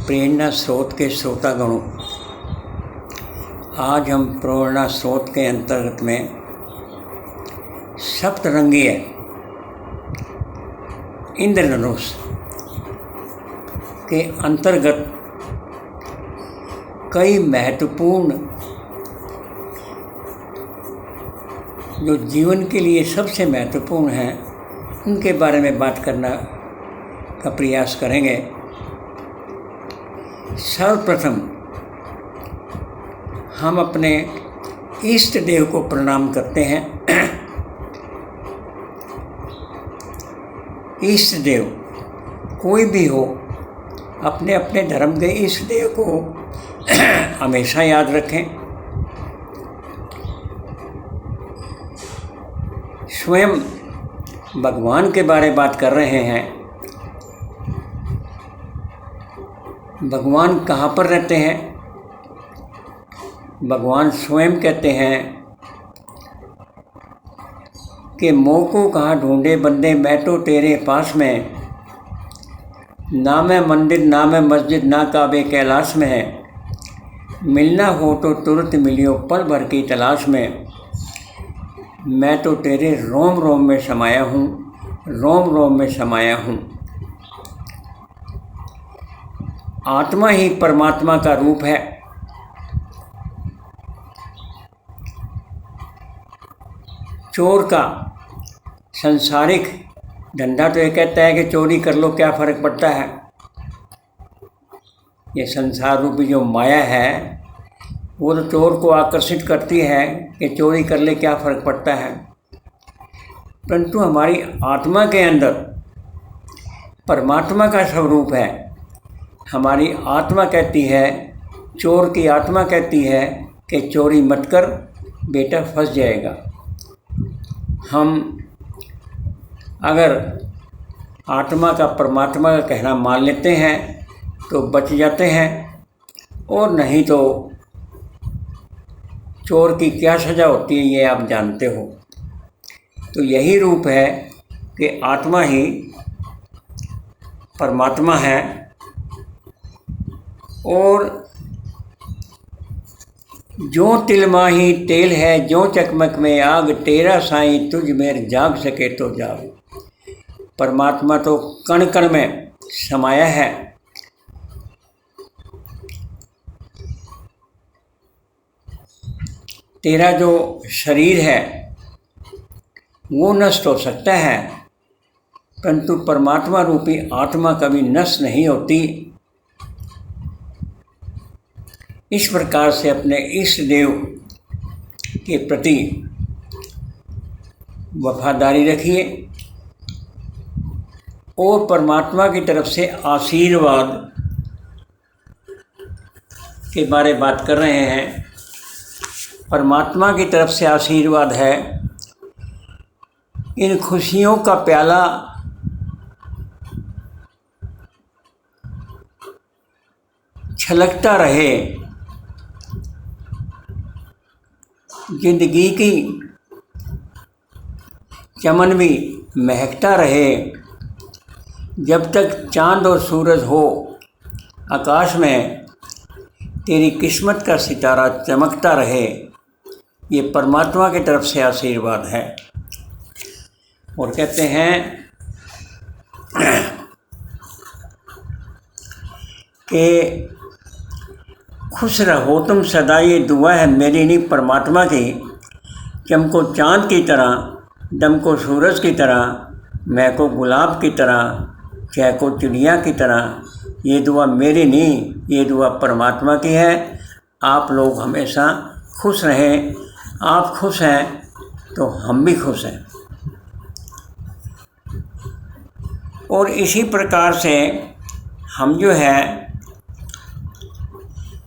प्रेरणा स्रोत के श्रोतागणों, आज हम प्रेरणा स्रोत के अंतर्गत में सप्तरंगीय इंद्रधनुष के अंतर्गत कई महत्वपूर्ण जो जीवन के लिए सबसे महत्वपूर्ण हैं उनके बारे में बात करना का प्रयास करेंगे। सर्वप्रथम हम अपने इष्ट देव को प्रणाम करते हैं। इष्ट देव कोई भी हो, अपने अपने धर्म के इष्ट देव को हमेशा याद रखें। स्वयं भगवान के बारे में बात कर रहे हैं। भगवान कहाँ पर रहते हैं? भगवान स्वयं कहते हैं कि मोह को कहाँ ढूंढे बंदे, मैं तो तेरे पास में। ना मैं मंदिर ना मैं मस्जिद ना काबे कैलाश में है। मिलना हो तो तुरंत मिलियो पल भर की तलाश में। मैं तो तेरे रोम रोम में समाया हूँ, रोम रोम में समाया हूँ। आत्मा ही परमात्मा का रूप है। चोर का संसारिक धंधा तो ये कहता है कि चोरी कर लो, क्या फ़र्क पड़ता है। ये संसार रूपी जो माया है वो तो चोर को आकर्षित करती है कि चोरी कर ले, क्या फ़र्क पड़ता है। परंतु हमारी आत्मा के अंदर परमात्मा का स्वरूप है। हमारी आत्मा कहती है, चोर की आत्मा कहती है कि चोरी मत कर बेटा, फंस जाएगा। हम अगर आत्मा का परमात्मा का कहना मान लेते हैं तो बच जाते हैं, और नहीं तो चोर की क्या सज़ा होती है ये आप जानते हो। तो यही रूप है कि आत्मा ही परमात्मा है। और जो तिल माही तेल है, जो चकमक में आग, तेरा साईं तुझ में जाग सके तो जाग। परमात्मा तो कण कण में समाया है। तेरा जो शरीर है वो नष्ट हो सकता है, परंतु परमात्मा रूपी आत्मा कभी नष्ट नहीं होती। इस प्रकार से अपने इष्ट देव के प्रति वफादारी रखिए और परमात्मा की तरफ से आशीर्वाद के बारे में बात कर रहे हैं। परमात्मा की तरफ से आशीर्वाद है, इन खुशियों का प्याला छलकता रहे, जिंदगी की चमन भी महकता रहे। जब तक चांद और सूरज हो आकाश में, तेरी किस्मत का सितारा चमकता रहे। ये परमात्मा की तरफ से आशीर्वाद है। और कहते हैं कि खुश रहो तुम सदा, ये दुआ है मेरी नहीं परमात्मा की। चमको चाँद की तरह, दमको सूरज की तरह, महको गुलाब की तरह, चहको चिड़िया की तरह। ये दुआ मेरी नहीं, ये दुआ परमात्मा की है। आप लोग हमेशा खुश रहें। आप खुश हैं तो हम भी खुश हैं। और इसी प्रकार से हम जो है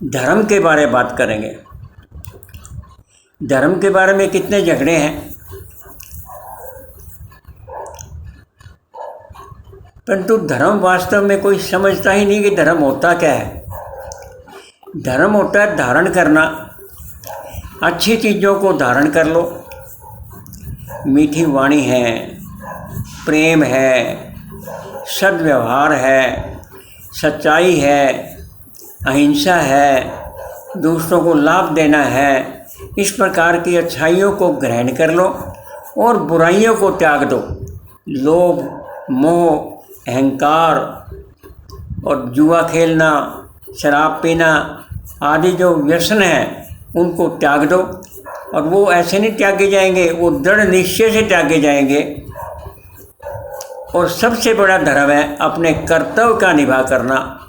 धर्म के बारे में बात करेंगे। धर्म के बारे में कितने झगड़े हैं, परंतु धर्म वास्तव में कोई समझता ही नहीं कि धर्म होता क्या है। धर्म होता है धारण करना। अच्छी चीज़ों को धारण कर लो। मीठी वाणी है, प्रेम है, सद्व्यवहार है, सच्चाई है, अहिंसा है, दूसरों को लाभ देना है, इस प्रकार की अच्छाइयों को ग्रहण कर लो और बुराइयों को त्याग दो। लोभ, मोह, अहंकार और जुआ खेलना, शराब पीना आदि जो व्यसन हैं उनको त्याग दो। और वो ऐसे नहीं त्यागे जाएंगे, वो दृढ़ निश्चय से त्यागे जाएंगे। और सबसे बड़ा धर्म है अपने कर्तव्य का निभा करना।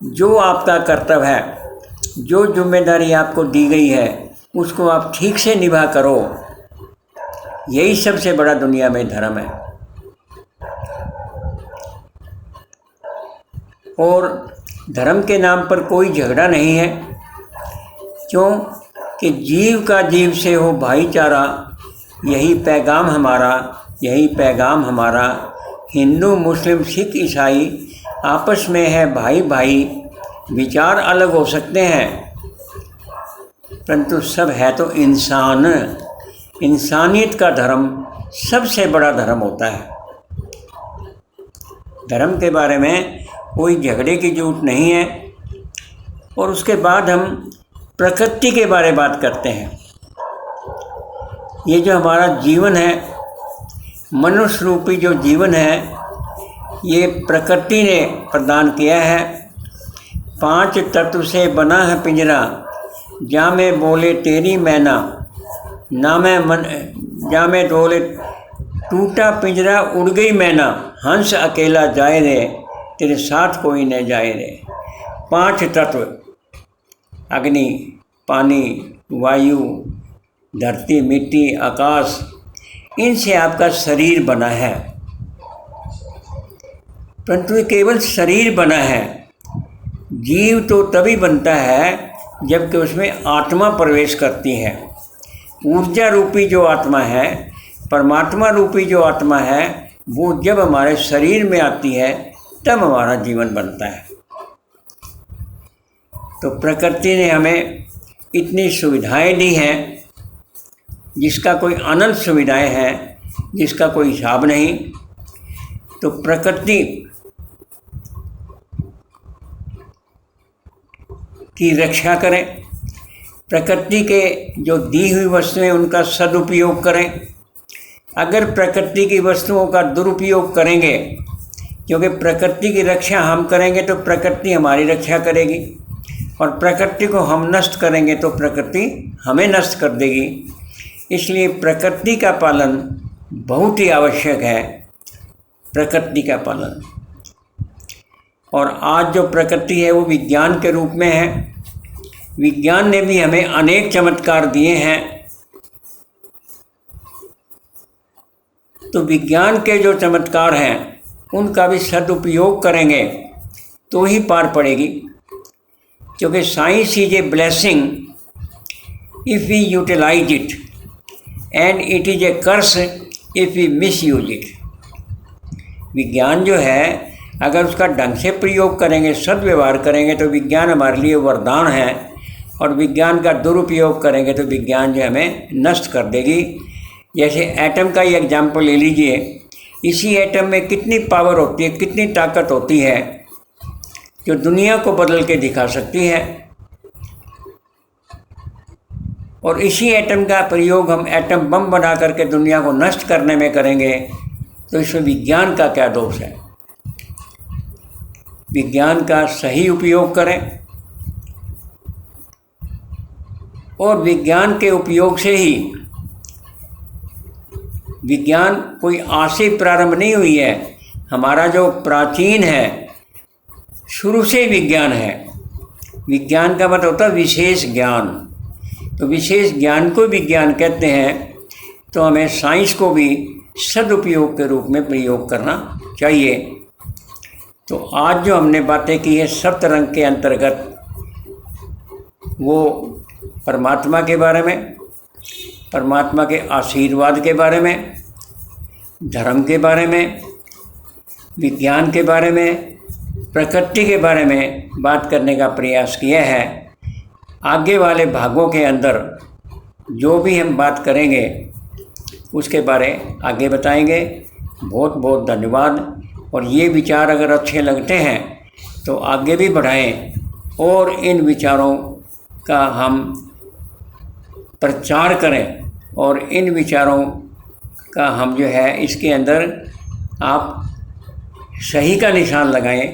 जो आपका कर्तव्य है, जो जिम्मेदारी आपको दी गई है, उसको आप ठीक से निभा करो। यही सबसे बड़ा दुनिया में धर्म है। और धर्म के नाम पर कोई झगड़ा नहीं है, क्यों कि जीव का जीव से हो भाईचारा, यही पैगाम हमारा, यही पैगाम हमारा। हिंदू, मुस्लिम, सिख, ईसाई आपस में है भाई भाई। विचार अलग हो सकते हैं, परंतु सब है तो इंसान। इंसानियत का धर्म सबसे बड़ा धर्म होता है। धर्म के बारे में कोई झगड़े की जरूरत नहीं है। और उसके बाद हम प्रकृति के बारे में बात करते हैं। ये जो हमारा जीवन है, मनुष्य रूपी जो जीवन है, ये प्रकृति ने प्रदान किया है। 5 तत्व से बना है पिंजरा, जा में बोले तेरी मैना, ना मैं मन जा में बोले टूटा पिंजरा उड़ गई मैना, हंस अकेला जाए रे, तेरे साथ कोई न जाए रे। 5 तत्व, अग्नि, पानी, वायु, धरती, मिट्टी, आकाश, इनसे आपका शरीर बना है। परंतु ये केवल शरीर बना है। जीव तो तभी बनता है जबकि उसमें आत्मा प्रवेश करती है। ऊर्जा रूपी जो आत्मा है, परमात्मा रूपी जो आत्मा है, वो जब हमारे शरीर में आती है तब हमारा जीवन बनता है। तो प्रकृति ने हमें इतनी सुविधाएं दी हैं, जिसका कोई अनंत सुविधाएं हैं, जिसका कोई हिसाब नहीं। तो प्रकृति की रक्षा करें, प्रकृति के जो दी हुई वस्तुएं उनका सदुपयोग करें। अगर प्रकृति की वस्तुओं का दुरुपयोग करेंगे, क्योंकि प्रकृति की रक्षा हम करेंगे तो प्रकृति हमारी रक्षा करेगी, और प्रकृति को हम नष्ट करेंगे तो प्रकृति हमें नष्ट कर देगी। इसलिए प्रकृति का पालन बहुत ही आवश्यक है, प्रकृति का पालन। और आज जो प्रकृति है वो विज्ञान के रूप में है। विज्ञान ने भी हमें अनेक चमत्कार दिए हैं। तो विज्ञान के जो चमत्कार हैं उनका भी सदुपयोग करेंगे तो ही पार पड़ेगी। क्योंकि science is a blessing if we utilise it, and it is a curse if we misuse it. विज्ञान जो है, अगर उसका ढंग से प्रयोग करेंगे, सदव्यवहार करेंगे, तो विज्ञान हमारे लिए वरदान है। और विज्ञान का दुरुपयोग करेंगे तो विज्ञान जो हमें नष्ट कर देगी। जैसे एटम का ही एग्जाम्पल ले लीजिए। इसी एटम में कितनी पावर होती है, कितनी ताकत होती है, जो दुनिया को बदल के दिखा सकती है। और इसी एटम का प्रयोग हम एटम बम बना करके दुनिया को नष्ट करने में करेंगे, तो इसमें विज्ञान का क्या दोष है। विज्ञान का सही उपयोग करें, और विज्ञान के उपयोग से ही, विज्ञान कोई आज से प्रारंभ नहीं हुई है। हमारा जो प्राचीन है, शुरू से विज्ञान है। विज्ञान का मतलब होता है विशेष ज्ञान। तो विशेष ज्ञान को विज्ञान कहते हैं। तो हमें साइंस को भी सदुपयोग के रूप में प्रयोग करना चाहिए। तो आज जो हमने बातें की है सप्तरंग के अंतर्गत, वो परमात्मा के बारे में, परमात्मा के आशीर्वाद के बारे में, धर्म के बारे में, विज्ञान के बारे में, प्रकृति के बारे में बात करने का प्रयास किया है। आगे वाले भागों के अंदर जो भी हम बात करेंगे उसके बारे आगे बताएंगे। बहुत बहुत धन्यवाद। और ये विचार अगर अच्छे लगते हैं तो आगे भी बढ़ाएं और इन विचारों का हम प्रचार करें और इन विचारों का हम जो है इसके अंदर आप सही का निशान लगाएं,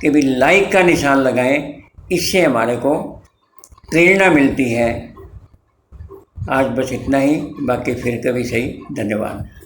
कि भी लाइक का निशान लगाएं। इससे हमारे को प्रेरणा मिलती है। आज बस इतना ही, बाकी फिर कभी सही। धन्यवाद।